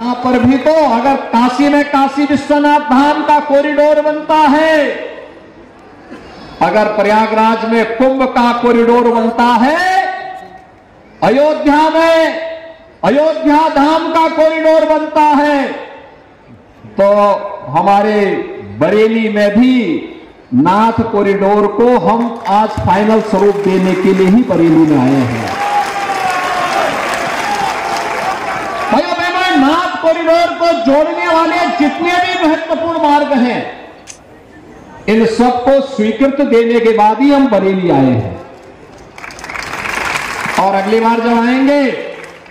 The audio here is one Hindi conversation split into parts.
यहां पर भी तो अगर काशी में काशी विश्वनाथ धाम का कॉरिडोर बनता है, अगर प्रयागराज में कुंभ का कॉरिडोर बनता है, अयोध्या में अयोध्या धाम का कॉरिडोर बनता है, तो हमारे बरेली में भी नाथ कॉरिडोर को हम आज फाइनल स्वरूप देने के लिए ही बरेली में आए हैं। भाइयों बहनों, नाथ कॉरिडोर को जोड़ने वाले जितने भी महत्वपूर्ण मार्ग हैं, इन सबको स्वीकृत देने के बाद ही हम बरेली आए हैं। और अगली बार जब आएंगे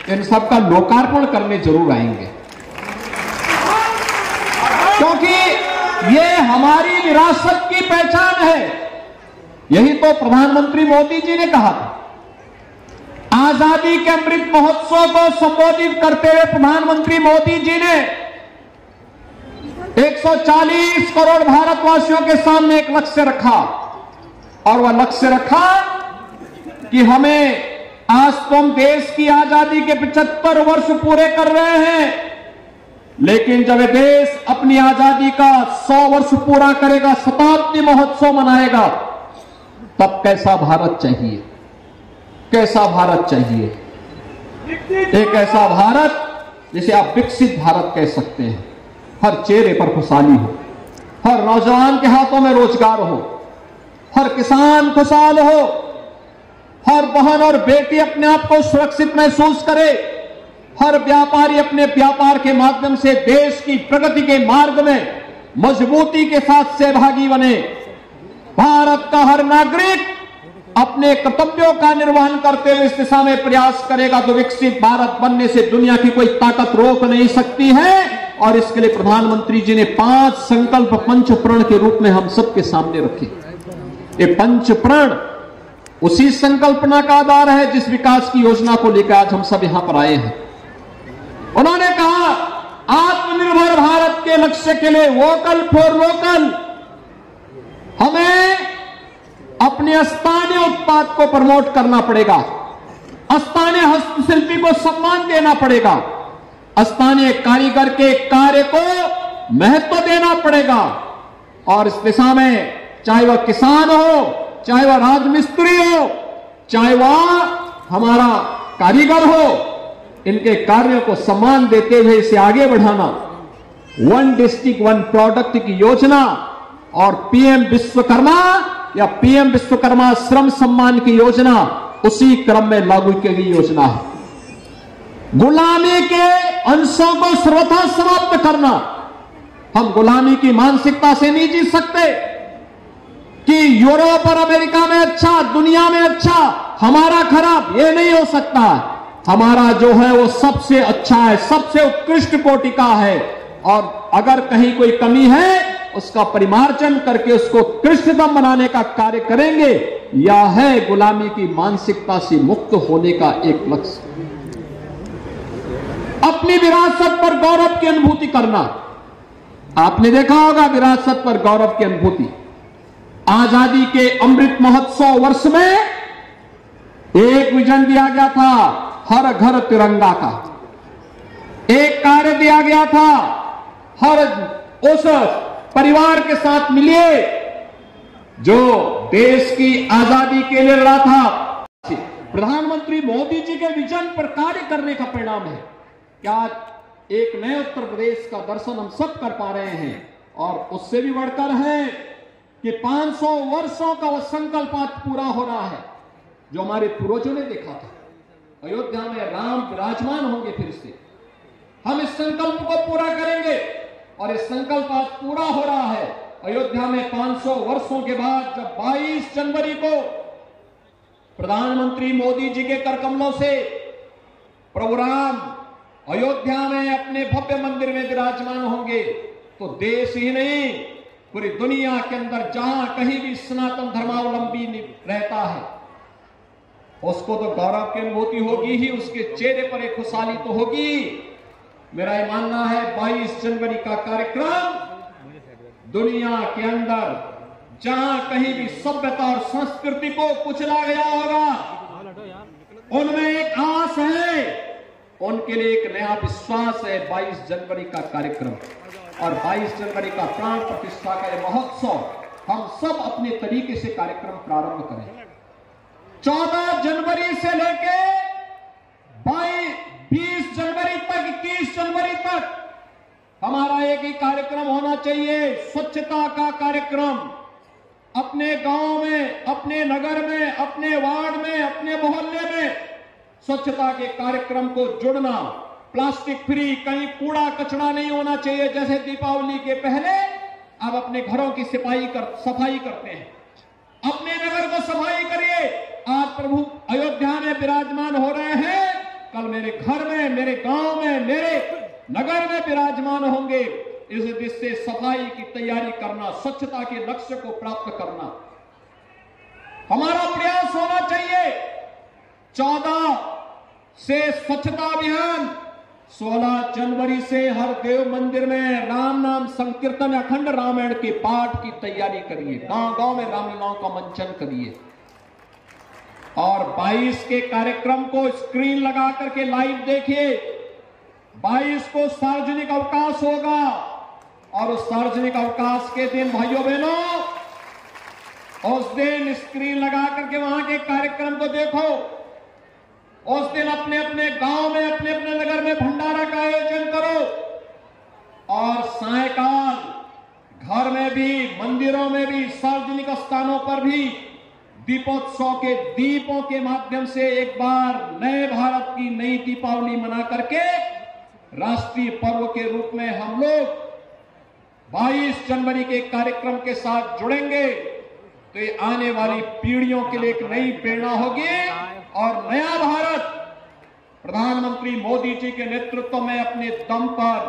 इन सबका लोकार्पण करने जरूर आएंगे, क्योंकि ये हमारी विरासत की पहचान है। यही तो प्रधानमंत्री मोदी जी ने कहा था। आजादी के अमृत महोत्सव को संबोधित करते हुए प्रधानमंत्री मोदी जी ने 140 करोड़ भारतवासियों के सामने एक लक्ष्य रखा, और वह लक्ष्य रखा कि हमें आज तो हम देश की आजादी के 75 वर्ष पूरे कर रहे हैं, लेकिन जब देश अपनी आजादी का 100 वर्ष पूरा करेगा, शताब्दी महोत्सव मनाएगा, तब कैसा भारत चाहिए? कैसा भारत चाहिए? एक ऐसा भारत जिसे आप विकसित भारत कह सकते हैं। हर चेहरे पर खुशहाली हो, हर नौजवान के हाथों में रोजगार हो, हर किसान खुशहाल हो, हर बहन और बेटी अपने आप को सुरक्षित महसूस करे, हर व्यापारी अपने व्यापार के माध्यम से देश की प्रगति के मार्ग में मजबूती के साथ सहभागी बने। भारत का हर नागरिक अपने कर्तव्यों का निर्वहन करते हुए इस दिशा में प्रयास करेगा, तो विकसित भारत बनने से दुनिया की कोई ताकत रोक नहीं सकती है। और इसके लिए प्रधानमंत्री जी ने 5 संकल्प पंच प्रण के रूप में हम सबके सामने रखे। ये पंच प्रण उसी संकल्पना का आधार है जिस विकास की योजना को लेकर आज हम सब यहां पर आए हैं। उन्होंने कहा, आत्मनिर्भर भारत के लक्ष्य के लिए वोकल फॉर लोकल, हमें अपने स्थानीय उत्पाद को प्रमोट करना पड़ेगा, स्थानीय हस्तशिल्पी को सम्मान देना पड़ेगा, स्थानीय कारीगर के कार्य को महत्व देना पड़ेगा। और इस दिशा में चाहे वह किसान हो, चाहे वह राजमिस्त्री हो, चाहे वह हमारा कारीगर हो, इनके कार्यों को सम्मान देते हुए इसे आगे बढ़ाना। 1 डिस्ट्रिक्ट 1 प्रोडक्ट की योजना और पीएम विश्वकर्मा या पीएम विश्वकर्मा श्रम सम्मान की योजना उसी क्रम में लागू की गई योजना है। गुलामी के अंशों को सर्वथा समाप्त करना। हम गुलामी की मानसिकता से नहीं जी सकते कि यूरोप और अमेरिका में अच्छा, दुनिया में अच्छा, हमारा खराब, ये नहीं हो सकता। हमारा जो है वो सबसे अच्छा है, सबसे उत्कृष्ट कोटि का है, और अगर कहीं कोई कमी है उसका परिमार्जन करके उसको कृष्णतम बनाने का कार्य करेंगे। यह है गुलामी की मानसिकता से मुक्त होने का एक लक्ष्य। अपनी विरासत पर गौरव की अनुभूति करना। आपने देखा होगा विरासत पर गौरव की अनुभूति। आजादी के अमृत महोत्सव वर्ष में एक विजन दिया गया था, हर घर तिरंगा का। एक कार्य दिया गया था, हर उस परिवार के साथ मिलिए जो देश की आजादी के लिए लड़ा था। प्रधानमंत्री मोदी जी के विजन पर कार्य करने का परिणाम है कि आज एक नए उत्तर प्रदेश का दर्शन हम सब कर पा रहे हैं। और उससे भी बढ़कर है कि 500 वर्षों का वह संकल्प आज पूरा हो रहा है जो हमारे पूर्वजों ने देखा था। अयोध्या में राम विराजमान होंगे फिर से। हम इस संकल्प को पूरा करेंगे और इस संकल्प आज पूरा हो रहा है। अयोध्या में 500 वर्षों के बाद जब 22 जनवरी को प्रधानमंत्री मोदी जी के करकमलों से प्रभु राम अयोध्या में अपने भव्य मंदिर में विराजमान होंगे, तो देश ही नहीं पूरी दुनिया के अंदर जहां कहीं भी सनातन धर्मावलंबी रहता है उसको तो गौरव की अनुभूति होगी ही, उसके चेहरे पर एक खुशहाली तो होगी। मेरा ये मानना है 22 जनवरी का कार्यक्रम दुनिया के अंदर जहां कहीं भी सभ्यता और संस्कृति को कुचला गया होगा, उनमें एक आस है उनके लिए एक नया विश्वास है 22 जनवरी का कार्यक्रम। और 22 जनवरी का प्राण प्रतिष्ठा का यह महोत्सव हम सब अपने तरीके से कार्यक्रम प्रारंभ करें। 14 जनवरी से लेके 20 जनवरी तक, 21 जनवरी तक हमारा एक ही कार्यक्रम होना चाहिए, स्वच्छता का कार्यक्रम। अपने गांव में, अपने नगर में, अपने वार्ड में, अपने मोहल्ले में स्वच्छता के कार्यक्रम को जुड़ना। प्लास्टिक फ्री, कहीं कूड़ा कचरा नहीं होना चाहिए। जैसे दीपावली के पहले अब अपने घरों की सफाई करते हैं, अपने नगर को सफाई करिए। आज प्रभु अयोध्या में विराजमान हो रहे हैं, कल मेरे घर में, मेरे गांव में, मेरे नगर में विराजमान होंगे। इस दिश से सफाई की तैयारी करना, स्वच्छता के लक्ष्य को प्राप्त करना हमारा प्रयास होना चाहिए। 14 से स्वच्छता अभियान, 16 जनवरी से हर देव मंदिर में राम नाम संकीर्तन, अखंड रामायण के पाठ की तैयारी करिए। गांव गांव में रामलीलाओं का मंचन करिए। और 22 के कार्यक्रम को स्क्रीन लगा करके लाइव देखिए। 22 को सार्वजनिक अवकाश होगा और उस सार्वजनिक अवकाश के दिन भाइयों बहनों, उस दिन स्क्रीन लगा करके वहां के कार्यक्रम को देखो। उस दिन अपने अपने गांव में, अपने अपने नगर में भंडारा का आयोजन करो। और सायकाल घर में भी, मंदिरों में भी, सार्वजनिक स्थानों पर भी दीपोत्सव के दीपों के माध्यम से एक बार नए भारत की नई दीपावली मना करके राष्ट्रीय पर्व के रूप में हम लोग 22 जनवरी के कार्यक्रम के साथ जुड़ेंगे तो ये आने वाली पीढ़ियों के लिए एक नई प्रेरणा होगी। और नया भारत प्रधानमंत्री मोदी जी के नेतृत्व में अपने दम पर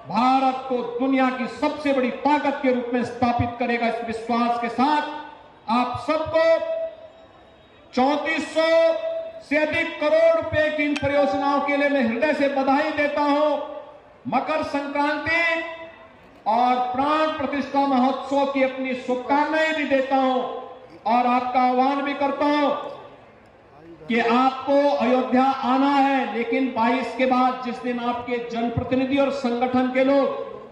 भारत को दुनिया की सबसे बड़ी ताकत के रूप में स्थापित करेगा। इस विश्वास के साथ आप सबको 3400 से अधिक करोड़ रुपए की इन परियोजनाओं के लिए मैं हृदय से बधाई देता हूं। मकर संक्रांति और प्राण प्रतिष्ठा महोत्सव की अपनी शुभकामनाएं भी देता हूं और आपका आह्वान भी करता हूं कि आपको अयोध्या आना है, लेकिन 22 के बाद जिस दिन आपके जनप्रतिनिधि और संगठन के लोग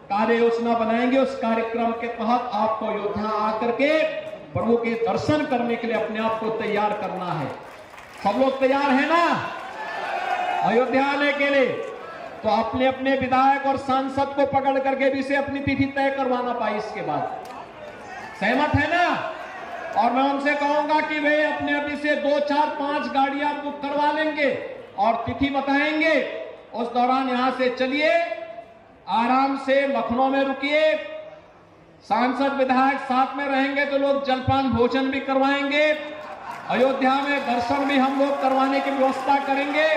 कार्य योजना बनाएंगे, उस कार्यक्रम के तहत आपको अयोध्या आकर के प्रभु के दर्शन करने के लिए अपने आप को तैयार करना है। सब लोग तैयार हैं ना अयोध्या आने के लिए? तो अपने अपने विधायक और सांसद को पकड़ करके भी से अपनी तिथि तय करवाना 22 के बाद। सहमत है ना? और मैं उनसे कहूंगा कि वे अपने अभी से 2, 4, 5 गाड़ियां बुक करवा लेंगे और तिथि बताएंगे। उस दौरान यहां से चलिए, आराम से लखनऊ में रुकिए। सांसद विधायक साथ में रहेंगे तो लोग जलपान भोजन भी करवाएंगे। अयोध्या में दर्शन भी हम लोग करवाने की व्यवस्था करेंगे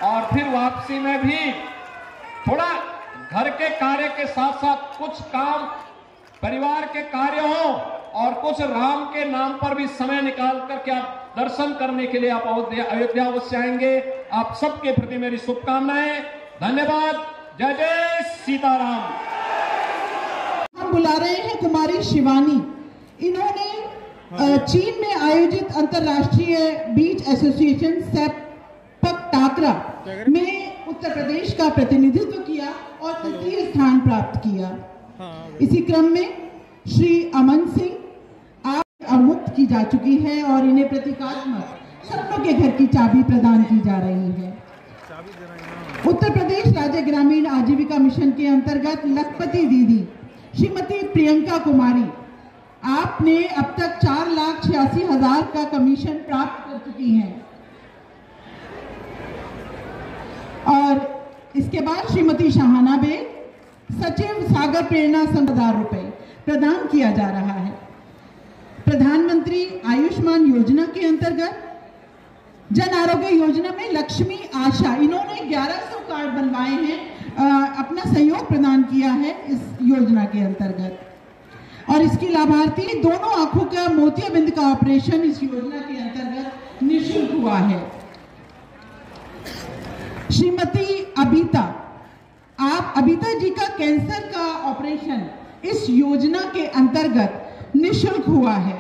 और फिर वापसी में भी थोड़ा घर के कार्य के साथ साथ कुछ काम परिवार के कार्य हो और कुछ राम के नाम पर भी समय निकाल करके आप दर्शन करने के लिए आप अयोध्या अवश्य आएंगे। आप सबके प्रति मेरी शुभकामनाएं। धन्यवाद। जय जय सीताराम। हम बुला रहे हैं कुमारी शिवानी। इन्होंने चीन में आयोजित अंतर्राष्ट्रीय बीच एसोसिएशन सेपक टाकरा में उत्तर प्रदेश का प्रतिनिधित्व किया और तृतीय स्थान प्राप्त किया। इसी क्रम में श्री अमन सिंह आप अवमुक्त की जा चुकी है और इन्हें प्रतीकात्मक सपनों के घर की चाबी प्रदान की जा रही है। उत्तर प्रदेश राज्य ग्रामीण आजीविका मिशन के अंतर्गत लखपति दीदी श्रीमती प्रियंका कुमारी, आपने अब तक 4,86,000 का कमीशन प्राप्त कर चुकी हैं। और इसके बाद श्रीमती शाहाना बेग, सचिव सागर प्रेरणा संघ, 1000 रुपए प्रदान किया जा रहा है। प्रधानमंत्री आयुष्मान योजना के अंतर्गत जन आरोग्य योजना में लक्ष्मी आशा, इन्होंने 1100 कार्ड बनवाए हैं, अपना सहयोग प्रदान किया है इस योजना के अंतर्गत। और इसकी लाभार्थी दोनों आंखों का मोतियाबिंद का ऑपरेशन इस योजना के अंतर्गत निःशुल्क हुआ है। श्रीमती अबिता, आप अबिता जी का कैंसर का ऑपरेशन इस योजना के अंतर्गत निःशुल्क हुआ है।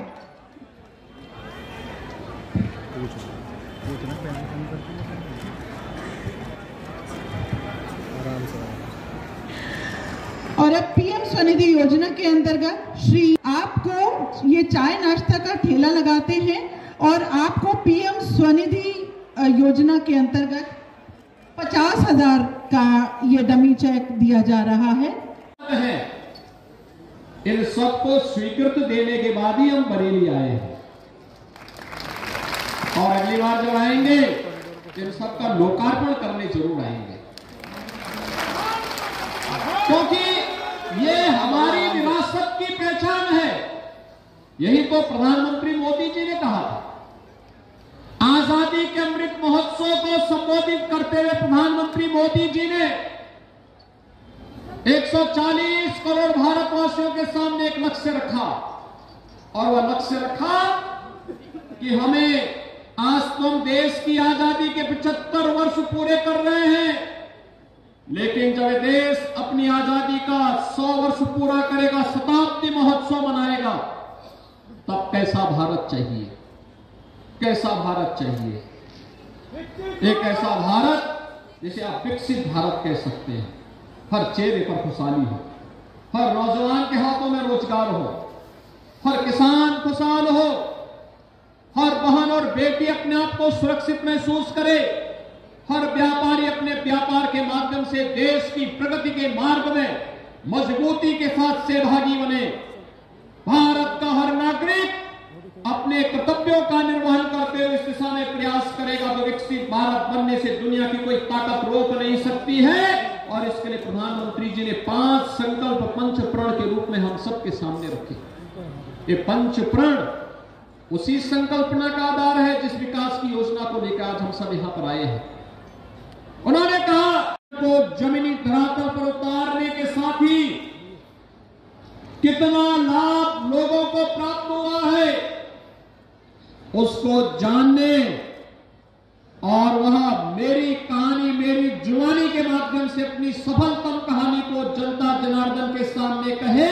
और अब पीएम स्वनिधि योजना के अंतर्गत श्री आपको ये चाय नाश्ता का ठेला लगाते हैं और आपको पीएम स्वनिधि योजना के अंतर्गत 50,000 का ये डमी चेक दिया जा रहा है। इन सबको स्वीकृत देने के बाद ही हम बरेली आए हैं और अगली बार जब आएंगे इन सबका लोकार्पण करने जरूर आएंगे, क्योंकि ये हमारी विरासत की पहचान है। यही तो प्रधानमंत्री मोदी जी ने कहा था। आजादी के अमृत महोत्सव को संबोधित करते हुए प्रधानमंत्री मोदी जी ने 140 करोड़ भारतवासियों के सामने एक लक्ष्य रखा और वह लक्ष्य रखा कि हमें आज तुम देश की आजादी के 75 वर्ष पूरे कर रहे हैं, लेकिन जब देश अपनी आजादी का 100 वर्ष पूरा करेगा, शताब्दी महोत्सव मनाएगा, तब कैसा भारत चाहिए, कैसा भारत चाहिए? एक ऐसा भारत जिसे आप विकसित भारत कह सकते हैं। हर चेहरे पर खुशहाली हो, हर नौजवान के हाथों में रोजगार हो, हर किसान खुशहाल हो, हर बहन और बेटी अपने आप को सुरक्षित महसूस करे, हर व्यापारी अपने व्यापार के माध्यम से देश की प्रगति के मार्ग में मजबूती के साथ सहभागी बने। भारत का हर नागरिक अपने कर्तव्यों का निर्वहन करते हुए इस दिशा में प्रयास करेगा तो विकसित भारत बनने से दुनिया की कोई ताकत रोक नहीं सकती है। और इसके लिए प्रधानमंत्री जी ने 5 संकल्प पंच प्रण के रूप में हम सबके सामने रखे। ये पंच प्रण उसी संकल्पना का आधार है जिस विकास की योजना को लेकर आज हम सब यहां पर आए हैं। उन्होंने कहा को जमीनी धरातल पर उतारने के साथ ही कितना लाभ लोगों को प्राप्त हुआ है उसको जानने और वह मेरी कहानी मेरी जुबानी के माध्यम से अपनी सफलतम कहानी को जनता जनार्दन के सामने कहे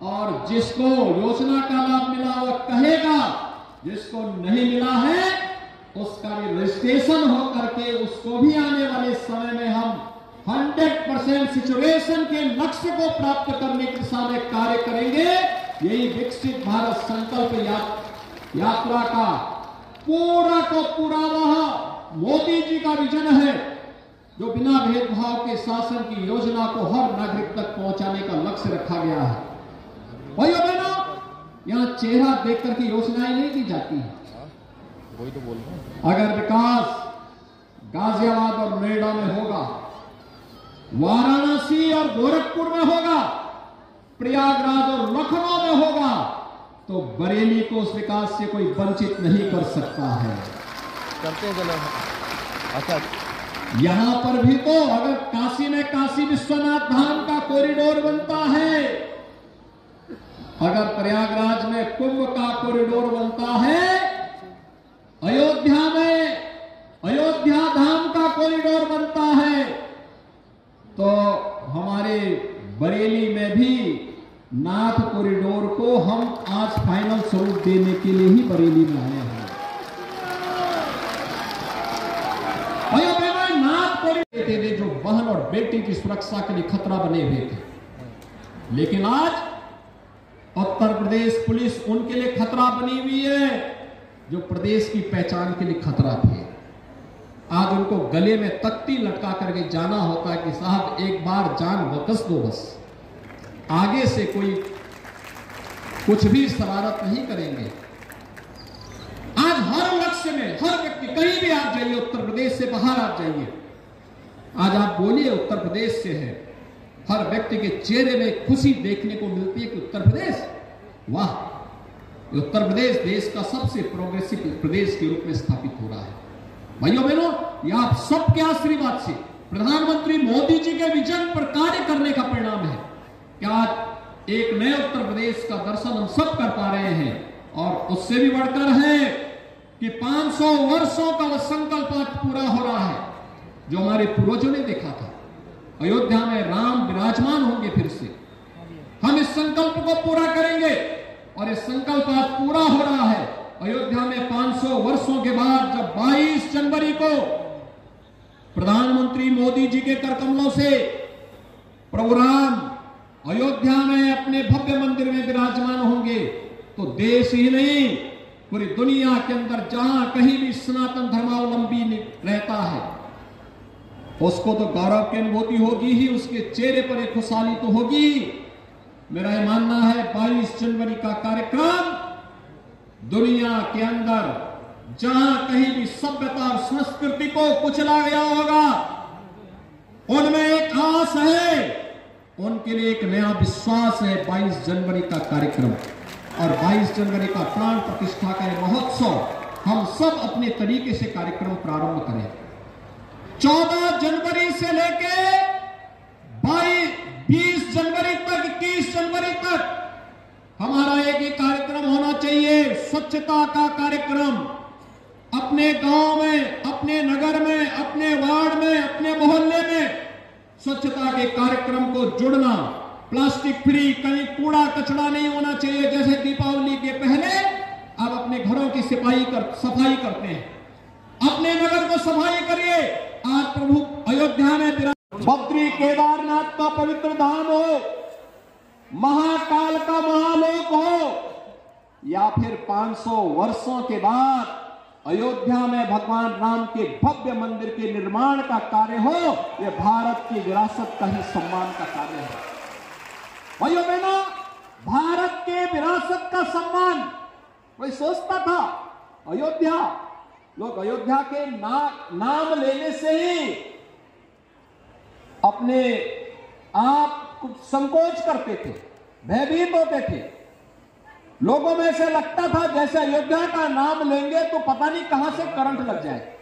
और जिसको योजना का लाभ मिला वह कहेगा, जिसको नहीं मिला है उसका भी रजिस्ट्रेशन हो करके उसको भी आने वाले समय में हम 100% सिचुएशन के लक्ष्य को प्राप्त करने की दिशा में कार्य करेंगे। यही विकसित भारत संकल्प यात्रा का पूरा को पूरा वह मोदी जी का विजन है जो बिना भेदभाव के शासन की योजना को हर नागरिक तक पहुंचाने का लक्ष्य रखा गया है। भाइयों बहनों, यहां चेहरा देख करके योजनाएं नहीं दी जाती है। वही तो बोल रहा हूं। अगर विकास गाजियाबाद और नोएडा में होगा, वाराणसी और गोरखपुर में होगा, प्रयागराज और लखनऊ में होगा, तो बरेली को उस विकास से कोई वंचित नहीं कर सकता है। करते हैं अच्छा, यहां पर भी तो अगर काशी में काशी विश्वनाथ धाम का कॉरिडोर बनता है, अगर प्रयागराज में कुंभ का कॉरिडोर बनता है, अयोध्या में अयोध्या धाम का कॉरिडोर बनता है, तो हमारे बरेली में भी नाथ कॉरिडोर को हम आज फाइनल स्वरूप देने के लिए ही बरेली में आए हैं। नाथ कॉरिडोर थे जो बहन और बेटी की सुरक्षा के लिए खतरा बने हुए थे, लेकिन आज उत्तर प्रदेश पुलिस उनके लिए खतरा बनी हुई है जो प्रदेश की पहचान के लिए खतरा थे। आज उनको गले में तख्ती लटका करके जाना होता है कि साहब एक बार जान वापस दो, बस आगे से कोई कुछ भी शरारत नहीं करेंगे। आज हर लक्ष्य में हर व्यक्ति कहीं भी आप जाइए, उत्तर प्रदेश से बाहर आप जाइए, आज आप बोलिए उत्तर प्रदेश से है, हर व्यक्ति के चेहरे में खुशी देखने को मिलती है कि उत्तर प्रदेश, वाह, उत्तर प्रदेश देश का सबसे प्रोग्रेसिव प्रदेश के रूप में स्थापित हो रहा है। भाइयों बहनों, यह आप सबके आशीर्वाद से प्रधानमंत्री मोदी जी के विजन पर कार्य करने का परिणाम है कि आज एक नए उत्तर प्रदेश का दर्शन हम सब कर पा रहे हैं। और उससे भी बढ़कर है कि 500 वर्षों का वह संकल्प आज पूरा हो रहा है जो हमारे पूर्वजों ने देखा था। अयोध्या में राम विराजमान होंगे फिर से, हम इस संकल्प को पूरा करेंगे और इस संकल्प आज पूरा हो रहा है। अयोध्या में 500 वर्षों के बाद जब 22 जनवरी को प्रधानमंत्री मोदी जी के करकमलों से प्रभु राम अयोध्या में अपने भव्य मंदिर में विराजमान होंगे तो देश ही नहीं पूरी दुनिया के अंदर जहां कहीं भी सनातन धर्मावलंबी रहता है उसको तो गौरव की अनुभूति होगी ही, उसके चेहरे पर एक खुशहाली तो होगी। मेरा यह मानना है 22 जनवरी का कार्यक्रम दुनिया के अंदर जहां कहीं भी सभ्यता और संस्कृति को कुचला गया होगा उनमें एक आस है, उनके लिए एक नया विश्वास है। 22 जनवरी का कार्यक्रम और 22 जनवरी का प्राण प्रतिष्ठा का महोत्सव हम सब अपने तरीके से कार्यक्रम प्रारंभ करें। 14 जनवरी से लेके 20 जनवरी तक 21 जनवरी तक हमारा एक ही कार्यक्रम होना चाहिए, स्वच्छता का कार्यक्रम। अपने गांव में, अपने नगर में, अपने वार्ड में, अपने मोहल्ले में स्वच्छता के कार्यक्रम को जुड़ना, प्लास्टिक फ्री, कहीं कूड़ा कचरा नहीं होना चाहिए। जैसे दीपावली के पहले अब अपने घरों की सफाई करते हैं, अपने नगर को सफाई करिए। आज प्रभु अयोध्या में बद्री केदारनाथ का पवित्र धाम हो, महाकाल का महालोक हो, या फिर 500 वर्षों के बाद अयोध्या में भगवान राम के भव्य मंदिर के निर्माण का कार्य हो, यह भारत की विरासत का ही सम्मान का कार्य है। भाइयों बहनों, भारत के विरासत का सम्मान कोई सोचता था अयोध्या, लोग अयोध्या के नाम लेने से ही अपने आप को संकोच करते थे, भयभीत होते थे। लोगों में ऐसे लगता था जैसे अयोध्या का नाम लेंगे तो पता नहीं कहां से करंट लग जाए।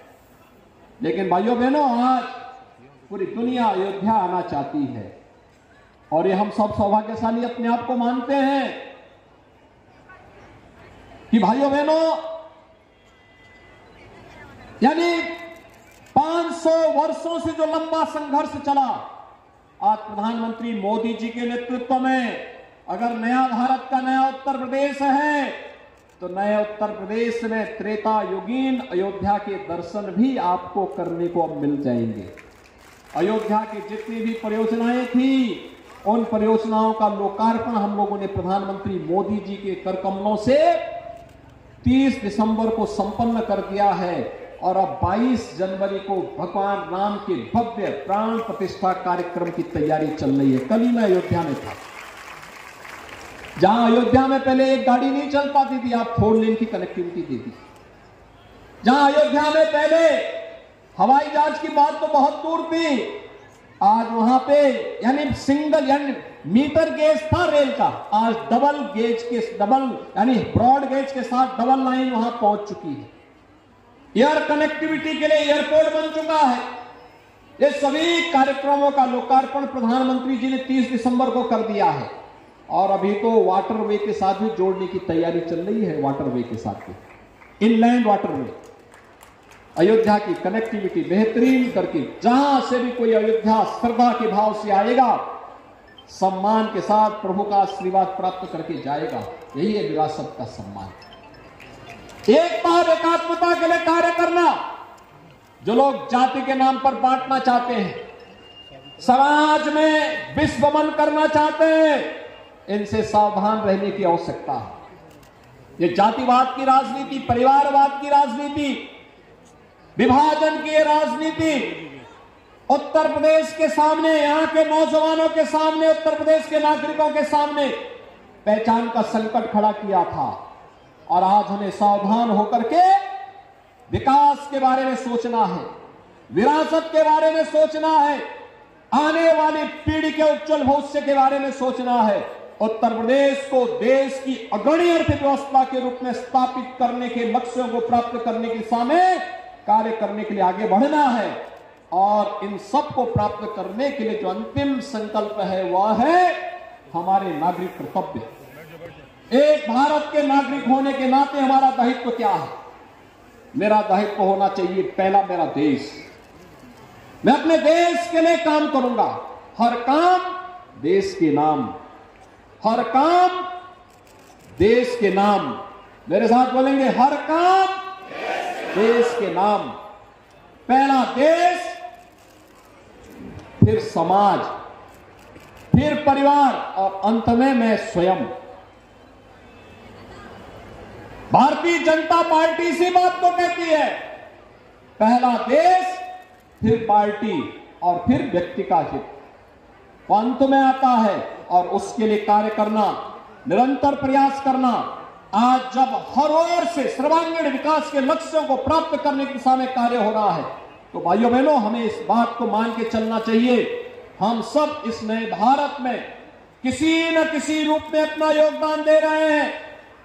लेकिन भाइयों बहनों, आज पूरी दुनिया अयोध्या आना चाहती है और ये हम सब सौभाग्यशाली अपने आप को मानते हैं कि भाइयों बहनों, यानी 500 वर्षों से जो लंबा संघर्ष चला, आज प्रधानमंत्री मोदी जी के नेतृत्व में अगर नया भारत का नया उत्तर प्रदेश है तो नए उत्तर प्रदेश में त्रेता युगीन अयोध्या के दर्शन भी आपको करने को अब मिल जाएंगे। अयोध्या की जितनी भी परियोजनाएं थी उन परियोजनाओं का लोकार्पण हम लोगों ने प्रधानमंत्री मोदी जी के करकमलों से 30 दिसंबर को संपन्न कर दिया है और अब 22 जनवरी को भगवान राम के भव्य प्राण प्रतिष्ठा कार्यक्रम की तैयारी चल रही है। कल ही मैं अयोध्या में था, जहां अयोध्या में पहले एक गाड़ी नहीं चल पाती थी, आप 4 लेन की कनेक्टिविटी दे दी। जहां अयोध्या में पहले हवाई जहाज की बात तो बहुत दूर थी, आज वहां पे यानी सिंगल यानी मीटर गेज था रेल का, आज डबल यानी ब्रॉड गेज के साथ डबल लाइन वहां पहुंच चुकी है। एयर कनेक्टिविटी के लिए एयरपोर्ट बन चुका है। ये सभी कार्यक्रमों का लोकार्पण प्रधानमंत्री जी ने 30 दिसंबर को कर दिया है और अभी तो वाटरवे के साथ भी जोड़ने की तैयारी चल रही है। वाटरवे के साथ भी इनलैंड वाटरवे, अयोध्या की कनेक्टिविटी बेहतरीन करके जहां से भी कोई अयोध्या श्रद्धा के भाव से आएगा, सम्मान के साथ प्रभु का आशीर्वाद प्राप्त करके जाएगा। यही है विरासत का सम्मान। एकता और एकात्मता के लिए कार्य करना। जो लोग जाति के नाम पर बांटना चाहते हैं, समाज में विश्वमन करना चाहते हैं, इनसे सावधान रहने की आवश्यकता है। ये जातिवाद की राजनीति, परिवारवाद की राजनीति, विभाजन की राजनीति उत्तर प्रदेश के सामने, यहां के नौजवानों के सामने, उत्तर प्रदेश के नागरिकों के सामने पहचान का संकट खड़ा किया था और आज हमें सावधान होकर के विकास के बारे में सोचना है, विरासत के बारे में सोचना है, आने वाली पीढ़ी के उज्जवल भविष्य के बारे में सोचना है। उत्तर प्रदेश को देश की अग्रणी अर्थव्यवस्था के रूप में स्थापित करने के लक्ष्यों को प्राप्त करने की दिशा में कार्य करने के लिए आगे बढ़ना है और इन सब को प्राप्त करने के लिए जो अंतिम संकल्प है वह है हमारे नागरिक कर्तव्य। एक भारत के नागरिक होने के नाते हमारा दायित्व क्या है? मेरा दायित्व होना चाहिए पहला मेरा देश। मैं अपने देश के लिए काम करूंगा, हर काम देश के नाम, हर काम देश के नाम। मेरे साथ बोलेंगे, हर काम देश के नाम। पहला देश, फिर समाज, फिर परिवार और अंत में मैं स्वयं। भारतीय जनता पार्टी इसी बात को कहती है, पहला देश, फिर पार्टी और फिर व्यक्ति का हित अंत में आता है, और उसके लिए कार्य करना, निरंतर प्रयास करना। आज जब हर ओर से सर्वांगीण विकास के लक्ष्यों को प्राप्त करने की दिशा में कार्य हो रहा है, तो भाइयों बहनों, हमें इस बात को मान के चलना चाहिए, हम सब इस नए भारत में किसी न किसी रूप में अपना योगदान दे रहे हैं।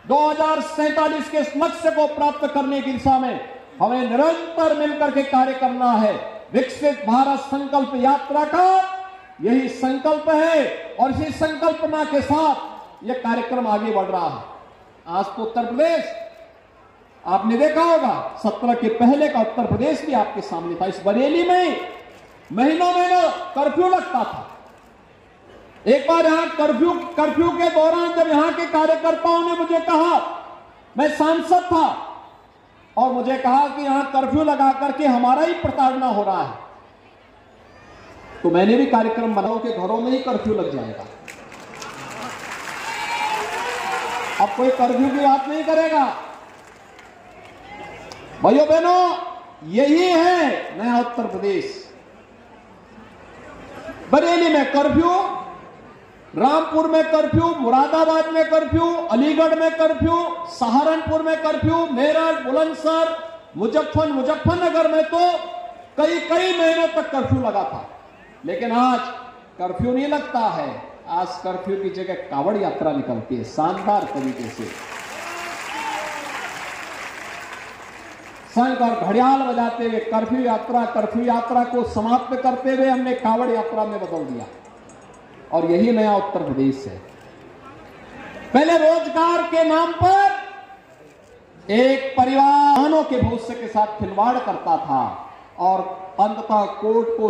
2047 के लक्ष्य को प्राप्त करने की दिशा में हमें निरंतर मिलकर के कार्य करना है। विकसित भारत संकल्प यात्रा का यही संकल्प है, और इसी संकल्पना के साथ यह कार्यक्रम आगे बढ़ रहा है। आज तो उत्तर प्रदेश आपने देखा होगा, 17 के पहले का उत्तर प्रदेश भी आपके सामने था। इस बरेली में महीनों कर्फ्यू लगता था। एक बार यहां कर्फ्यू के दौरान जब यहां के कार्यकर्ताओं ने मुझे कहा, मैं सांसद था, और मुझे कहा कि यहां कर्फ्यू लगा करके हमारा ही प्रताड़ना हो रहा है, तो मैंने भी कार्यक्रम बनाया कि घरों में ही कर्फ्यू लग जाएगा, अब कोई कर्फ्यू की बात नहीं करेगा। भाइयों बहनों, यही है नया उत्तर प्रदेश। बरेली में कर्फ्यू, रामपुर में कर्फ्यू, मुरादाबाद में कर्फ्यू, अलीगढ़ में कर्फ्यू, सहारनपुर में कर्फ्यू, मेरठ, बुलंदशहर, मुजफ्फरनगर में तो कई महीनों तक कर्फ्यू लगा था। लेकिन आज कर्फ्यू नहीं लगता है, आज कर्फ्यू की जगह कावड़ यात्रा निकलती है शानदार तरीके से। शंख और घड़ियाल बजाते हुए कर्फ्यू यात्रा को समाप्त करते हुए हमने कावड़ यात्रा में बदल दिया, और यही नया उत्तर प्रदेश है। पहले रोजगार के नाम पर एक परिवार किसानों के भविष्य के साथ खिलवाड़ करता था, और अंततः कोर्ट को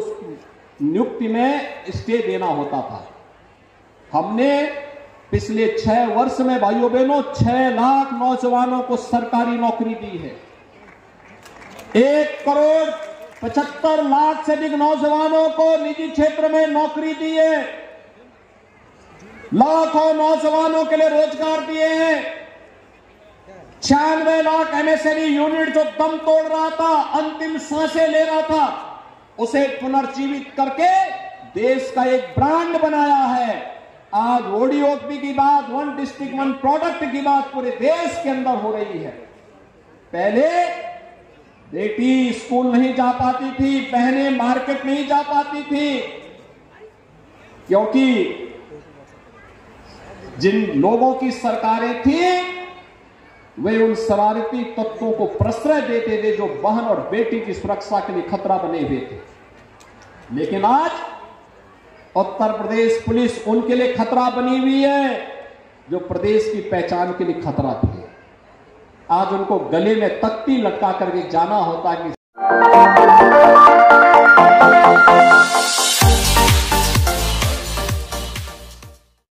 नियुक्ति में स्टे देना होता था। हमने पिछले 6 वर्ष में भाइयों बहनों 6 लाख नौजवानों को सरकारी नौकरी दी है। 1,75,00,000 से अधिक नौजवानों को निजी क्षेत्र में नौकरी दी है। लाखों नौजवानों के लिए रोजगार दिए हैं। 96 लाख एमएसएमई यूनिट जो दम तोड़ रहा था, अंतिम सांसें ले रहा था, उसे पुनर्जीवित करके देश का एक ब्रांड बनाया है। आज ओडीओपी की बात, 1 डिस्ट्रिक्ट 1 प्रोडक्ट की बात पूरे देश के अंदर हो रही है। पहले बेटी स्कूल नहीं जा पाती थी, बहनें मार्केट नहीं जा पाती थी, क्योंकि जिन लोगों की सरकारें थी वे उन शरारती तत्वों को प्रश्रय देते थे जो बहन और बेटी की सुरक्षा के लिए खतरा बने हुए थे। लेकिन आज उत्तर प्रदेश पुलिस उनके लिए खतरा बनी हुई है जो प्रदेश की पहचान के लिए खतरा थी। आज उनको गले में तख्ती लटका करके जाना होता है कि